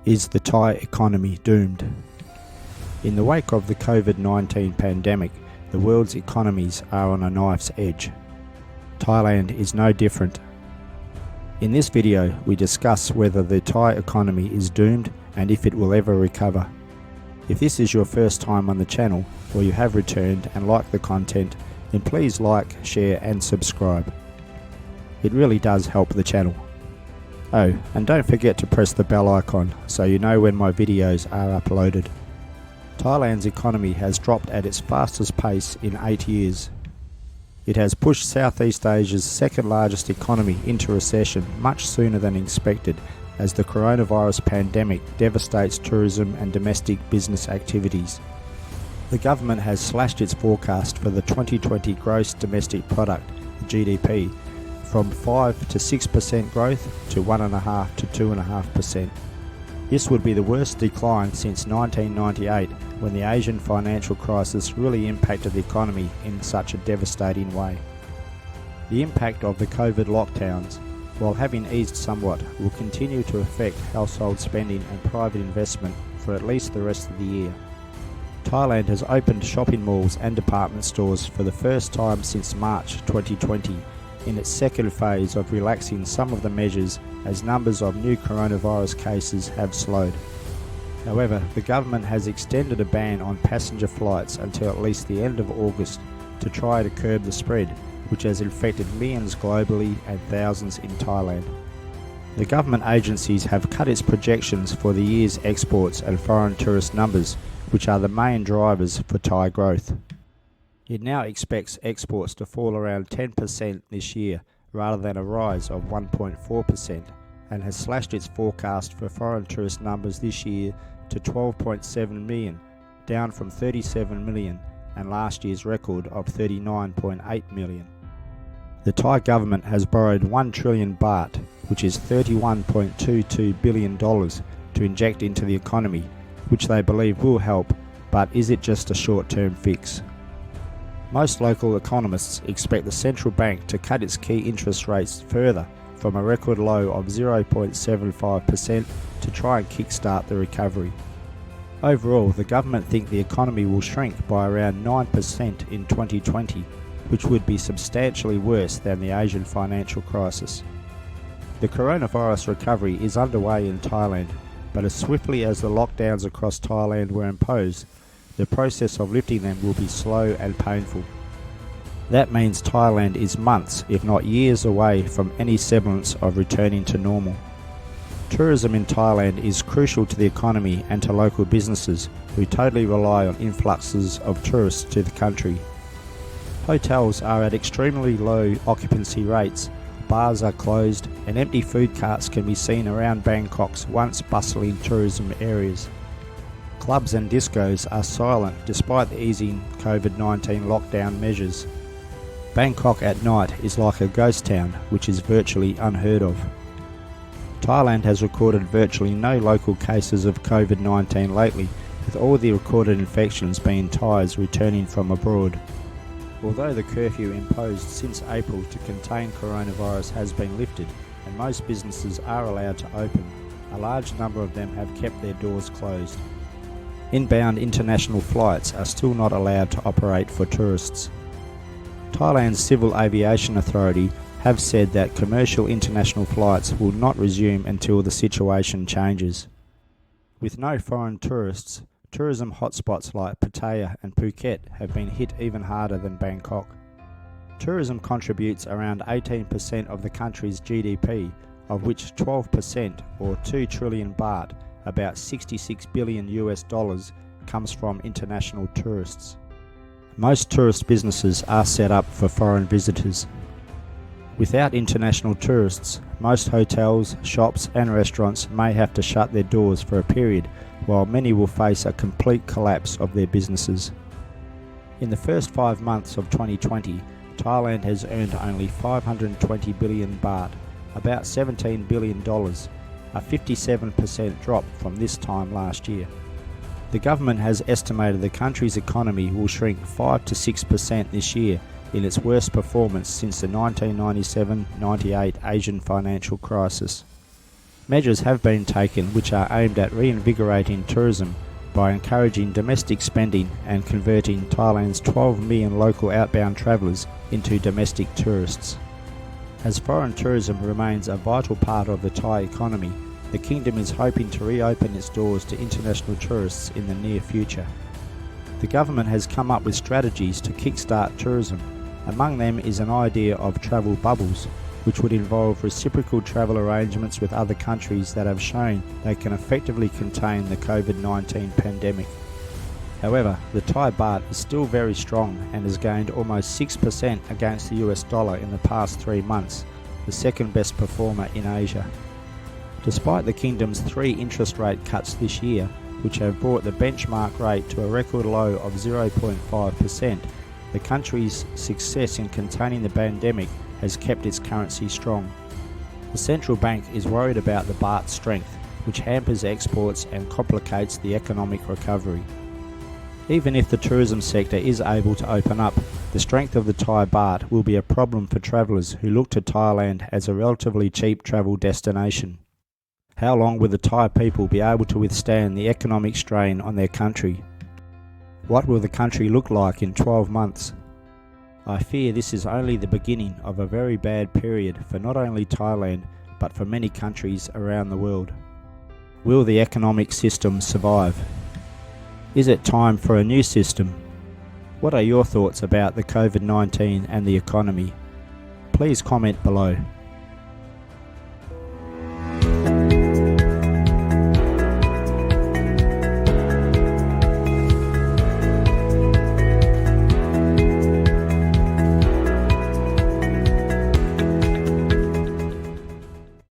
Is the Thai economy doomed? In the wake of the COVID-19 pandemic, the world's economies are on a knife's edge. Thailand is no different. In this video, we discuss whether the Thai economy is doomed and if it will ever recover. If this is your first time on the channel, or you have returned and like the content, then please like, share and subscribe. It really does help the channel. Oh, and don't forget to press the bell icon so you know when my videos are uploaded. Thailand's economy has dropped at its fastest pace in 8 years. It has pushed Southeast Asia's second largest economy into recession much sooner than expected, as the coronavirus pandemic devastates tourism and domestic business activities. The government has slashed its forecast for the 2020 gross domestic product, the GDP, from 5 to 6% growth to 1.5 to 2.5%. This would be the worst decline since 1998, when the Asian financial crisis really impacted the economy in such a devastating way. The impact of the COVID lockdowns, while having eased somewhat, will continue to affect household spending and private investment for at least the rest of the year. Thailand has opened shopping malls and department stores for the first time since March 2020, in its second phase of relaxing some of the measures as numbers of new coronavirus cases have slowed. However, the government has extended a ban on passenger flights until at least the end of August to try to curb the spread, which has infected millions globally and thousands in Thailand. The government agencies have cut its projections for the year's exports and foreign tourist numbers, which are the main drivers for Thai growth. It now expects exports to fall around 10% this year, rather than a rise of 1.4%, and has slashed its forecast for foreign tourist numbers this year to 12.7 million, down from 37 million and last year's record of 39.8 million. The Thai government has borrowed 1 trillion baht, which is $31.22 billion, to inject into the economy, which they believe will help, but is it just a short-term fix? Most local economists expect the central bank to cut its key interest rates further from a record low of 0.75% to try and kickstart the recovery. Overall, the government think the economy will shrink by around 9% in 2020, which would be substantially worse than the Asian financial crisis. The coronavirus recovery is underway in Thailand, but as swiftly as the lockdowns across Thailand were imposed, the process of lifting them will be slow and painful. That means Thailand is months, if not years, away from any semblance of returning to normal. Tourism in Thailand is crucial to the economy and to local businesses, who totally rely on influxes of tourists to the country. Hotels are at extremely low occupancy rates, bars are closed, and empty food carts can be seen around Bangkok's once bustling tourism areas. Clubs and discos are silent despite the easing COVID-19 lockdown measures. Bangkok at night is like a ghost town, which is virtually unheard of. Thailand has recorded virtually no local cases of COVID-19 lately, with all the recorded infections being Thais returning from abroad. Although the curfew imposed since April to contain coronavirus has been lifted and most businesses are allowed to open, a large number of them have kept their doors closed. Inbound international flights are still not allowed to operate for tourists. Thailand's Civil Aviation Authority have said that commercial international flights will not resume until the situation changes. With no foreign tourists, tourism hotspots like Pattaya and Phuket have been hit even harder than Bangkok. Tourism contributes around 18% of the country's GDP, of which 12%, or 2 trillion baht, about $66 billion comes from international tourists. Most tourist businesses are set up for foreign visitors. Without international tourists, most hotels, shops and restaurants may have to shut their doors for a period, while many will face a complete collapse of their businesses. In the first 5 months of 2020, Thailand has earned only 520 billion baht, about $17 billion, a 57% drop from this time last year. The government has estimated the country's economy will shrink 5 to 6% this year, in its worst performance since the 1997-98 Asian financial crisis. Measures have been taken which are aimed at reinvigorating tourism by encouraging domestic spending and converting Thailand's 12 million local outbound travellers into domestic tourists. As foreign tourism remains a vital part of the Thai economy, the kingdom is hoping to reopen its doors to international tourists in the near future. The government has come up with strategies to kickstart tourism. Among them is an idea of travel bubbles, which would involve reciprocal travel arrangements with other countries that have shown they can effectively contain the COVID-19 pandemic. However, the Thai baht is still very strong and has gained almost 6% against the US dollar in the past 3 months, the second best performer in Asia. Despite the kingdom's 3 interest rate cuts this year, which have brought the benchmark rate to a record low of 0.5%, the country's success in containing the pandemic has kept its currency strong. The central bank is worried about the baht's strength, which hampers exports and complicates the economic recovery. Even if the tourism sector is able to open up, the strength of the Thai baht will be a problem for travellers who look to Thailand as a relatively cheap travel destination. How long will the Thai people be able to withstand the economic strain on their country? What will the country look like in 12 months? I fear this is only the beginning of a very bad period for not only Thailand, but for many countries around the world. Will the economic system survive? Is it time for a new system? What are your thoughts about the COVID-19 and the economy? Please comment below.